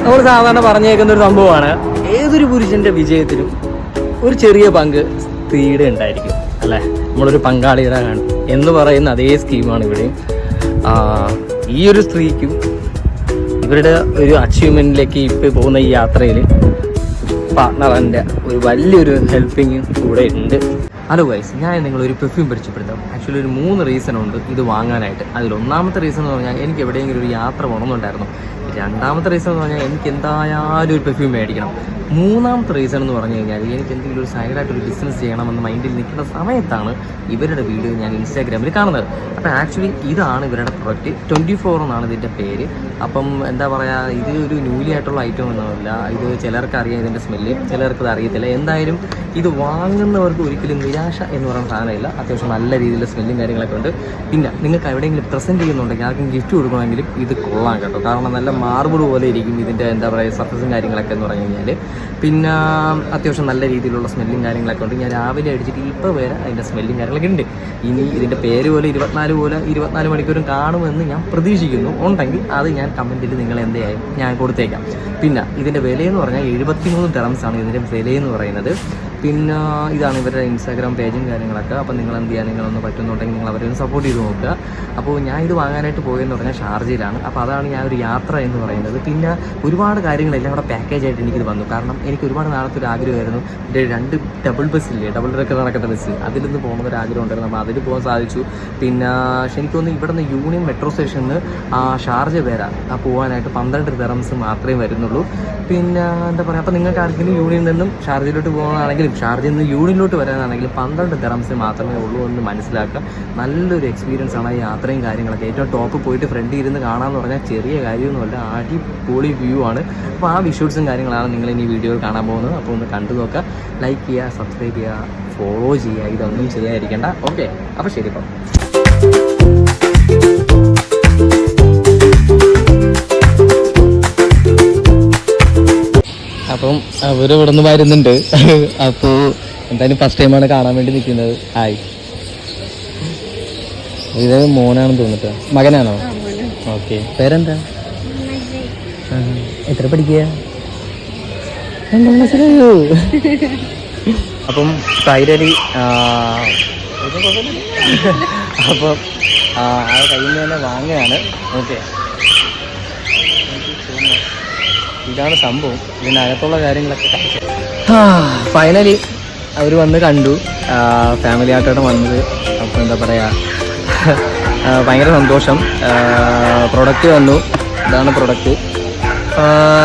നമ്മൾ സാധാരണ പറഞ്ഞേക്കുന്ന ഒരു സംഭവമാണ്, ഏതൊരു പുരുഷന്റെ വിജയത്തിലും ഒരു ചെറിയ പങ്ക് സ്ത്രീയുടെ ഉണ്ടായിരിക്കും അല്ലേ, നമ്മളൊരു പങ്കാളിയുടെ കാണും എന്ന് പറയുന്ന അതേ സ്കീമാണ് ഇവിടെയും. ഈ ഒരു സ്ത്രീക്കും ഇവരുടെ ഒരു അച്ചീവ്മെന്റിലേക്ക് ഇപ്പോൾ പോകുന്ന ഈ യാത്രയിൽ പാർട്ട്ണറിൻ്റെ ഒരു വലിയൊരു ഹെൽപ്പിങ് കൂടെ ഉണ്ട്. ഹലോ ഗൈസ്, ഞാൻ നിങ്ങളൊരു പെർഫ്യൂം പരിചയപ്പെടുത്താം. ആക്ച്വലി ഒരു 3 റീസൺ ഉണ്ട് ഇത് വാങ്ങാനായിട്ട്. അതിൽ ഒന്നാമത്തെ റീസൺ എന്ന് പറഞ്ഞാൽ എനിക്ക് എവിടെയെങ്കിലും ഒരു യാത്ര പോകണമെന്നുണ്ടായിരുന്നു. രണ്ടാമത്തെ റീസൺ എന്ന് പറഞ്ഞാൽ എനിക്ക് എന്തായാലും ഒരു പെർഫ്യൂം മേടിക്കണം. മൂന്നാമത്തെ റീസൺ എന്ന് പറഞ്ഞു കഴിഞ്ഞാൽ എനിക്ക് എന്തെങ്കിലും ഒരു സൈഡായിട്ടൊരു ബിസിനസ് ചെയ്യണമെന്ന് മൈൻഡിൽ നിൽക്കുന്ന സമയത്താണ് ഇവരുടെ വീഡിയോ ഞാൻ ഇൻസ്റ്റാഗ്രാമിൽ കാണുന്നത്. അപ്പോൾ ആക്ച്വലി ഇതാണ് ഇവരുടെ പ്രൊഡക്റ്റ്. 24 എന്നാണ് ഇതിൻ്റെ പേര്. അപ്പം എന്താ പറയുക, ഇത് ഒരു ന്യൂലി ആയിട്ടുള്ള ഐറ്റം ഒന്നുമില്ല. ഇത് ചിലർക്ക് അറിയാം ഇതിൻ്റെ സ്മെല്ല്, ചിലർക്ക് ഇത് അറിയത്തില്ല. എന്തായാലും ഇത് വാങ്ങുന്നവർക്ക് ഒരിക്കലും നിരാശ എന്ന് പറയുന്ന സാധനമില്ല. അത്യാവശ്യം നല്ല രീതിയിലുള്ള സ്മെല്ലും കാര്യങ്ങളൊക്കെ ഉണ്ട്. പിന്നെ നിങ്ങൾക്ക് എവിടെയെങ്കിലും പ്രസൻറ്റ് ചെയ്യുന്നുണ്ടെങ്കിൽ ആർക്കും ഗിഫ്റ്റ് കൊടുക്കണമെങ്കിലും ഇത് കൊള്ളാം കേട്ടോ. കാരണം നല്ല മാർബിൾ പോലെ ഇരിക്കും ഇതിൻ്റെ എന്താ പറയുക സർഫസും കാര്യങ്ങളൊക്കെ എന്ന് പറഞ്ഞു കഴിഞ്ഞാൽ. പിന്നെ അത്യാവശ്യം നല്ല രീതിയിലുള്ള സ്മെല്ലും കാര്യങ്ങളൊക്കെ ഉണ്ട്. ഞാൻ രാവിലെ അടിച്ചിട്ട് ഇപ്പോൾ വരെ അതിൻ്റെ സ്മെല്ലും കാര്യങ്ങളൊക്കെ ഉണ്ട്. ഇനി ഇതിൻ്റെ പേര് പോലെ 24 മണിക്കൂറും കാണുമെന്ന് ഞാൻ പ്രതീക്ഷിക്കുന്നു. ഉണ്ടെങ്കിൽ അത് ഞാൻ കമൻറ്റിൽ നിങ്ങൾ എന്തായാലും ഞാൻ കൊടുത്തേക്കാം. പിന്നെ ഇതിൻ്റെ വിലയെന്ന് പറഞ്ഞാൽ 73 ദിർഹംസാണ് ഇതിൻ്റെ വിലയെന്ന് പറയുന്നത്. പിന്നെ ഇതാണ് ഇവരുടെ ഇൻസ്റ്റാഗ്രാം പേജും കാര്യങ്ങളൊക്കെ. അപ്പോൾ നിങ്ങൾ എന്ത് ചെയ്യുക, നിങ്ങളൊന്ന് പറ്റുന്നുണ്ടെങ്കിൽ നിങ്ങൾ അവരെ ഒന്ന് സപ്പോർട്ട് ചെയ്ത് നോക്കുക. അപ്പോൾ ഞാൻ ഇത് വാങ്ങാനായിട്ട് പോയെന്ന് പറഞ്ഞാൽ ഷാർജയിലാണ്. അപ്പോൾ അതാണ് ഞാൻ ഒരു യാത്ര എന്ന് പറയുന്നത്. പിന്നെ ഒരുപാട് കാര്യങ്ങളെല്ലാം കൂടെ പാക്കേജായിട്ട് എനിക്കിത് വന്നു. കാരണം എനിക്ക് ഒരുപാട് നാളത്തെ ഒരു ആഗ്രഹമായിരുന്നു. എൻ്റെ 2 ഡബിൾ ബസ്സില്ലേ, ഡബിൾ ഡെക്കർ നടക്കുന്ന ബസ്, അതിലൊന്ന് പോകുന്നൊരു ആഗ്രഹം ഉണ്ടായിരുന്നു. അപ്പോൾ അതിൽ പോകാൻ സാധിച്ചു. പിന്നെ എനിക്കൊന്ന് ഇവിടെ നിന്ന് യൂണിയൻ മെട്രോ സ്റ്റേഷനിൽ ഷാർജ വരാം പോകാനായിട്ട് 12 ദിർഹംസ് മാത്രമേ വരുന്നുള്ളൂ. പിന്നെ എന്താ പറയുക, അപ്പോൾ നിങ്ങൾക്ക് ആർക്കെങ്കിലും യൂണിയനിൽ നിന്നും ഷാർജയിലോട്ട് പോകുന്നതാണെങ്കിലും ഷാർജയിൽ നിന്ന് യൂണിയനിലോട്ട് വരാനാണെങ്കിലും 12 ദിർഹംസ് മാത്രമേ ഉള്ളൂ എന്ന് മനസ്സിലാക്കുക. നല്ലൊരു എക്സ്പീരിയൻസ് ആണ് ഈ യാത്രയും കാര്യങ്ങളൊക്കെ. ഏറ്റവും ടോപ്പ് പോയിട്ട് ഫ്രണ്ടിൽ ഇരുന്ന് കാണാമെന്ന് പറഞ്ഞാൽ ചെറിയ കാര്യമൊന്നുമല്ല, അടിപൊളി വ്യൂ ആണ്. അപ്പോൾ ആ വിഷ്വൽസും കാര്യങ്ങളാണ് നിങ്ങൾ ഇനി വീഡിയോയിൽ കാണാൻ പോകുന്നത്. അപ്പോൾ ഒന്ന് കണ്ടു നോക്കുക, ലൈക്ക് ചെയ്യുക, സബ്സ്ക്രൈബ് ചെയ്യുക, ഫോളോ ചെയ്യുക. ഇതൊന്നും ചെയ്യാതിരിക്കേണ്ട. ഓക്കെ, അപ്പോൾ ശരി. ഇപ്പം അപ്പം അവരിവിടെ നിന്ന് വരുന്നുണ്ട്. അപ്പോൾ എന്തായാലും ഫസ്റ്റ് ടൈമാണ് കാണാൻ വേണ്ടി നിൽക്കുന്നത്. ഹായ്, ഇത് മോനാണെന്ന് തോന്നിട്ട്. മകനാണോ? ഓക്കെ. പേരെന്താ? എത്ര പഠിക്കുക? മനസ്സിലായോ? അപ്പം ഫൈനലി അപ്പം ആ കയ്യിൽ നിന്ന് തന്നെ വാങ്ങുകയാണ്. ഓക്കെ, ഇതാണ് സംഭവം. ഇതിനകത്തുള്ള കാര്യങ്ങളൊക്കെ ഫൈനലി അവർ വന്ന് കണ്ടു, ഫാമിലി ആയിട്ടാണ് വന്നത്. അപ്പോൾ എന്താ പറയുക, ഭയങ്കര സന്തോഷം. പ്രൊഡക്റ്റ് വന്നു. ഇതാണ് പ്രൊഡക്റ്റ്.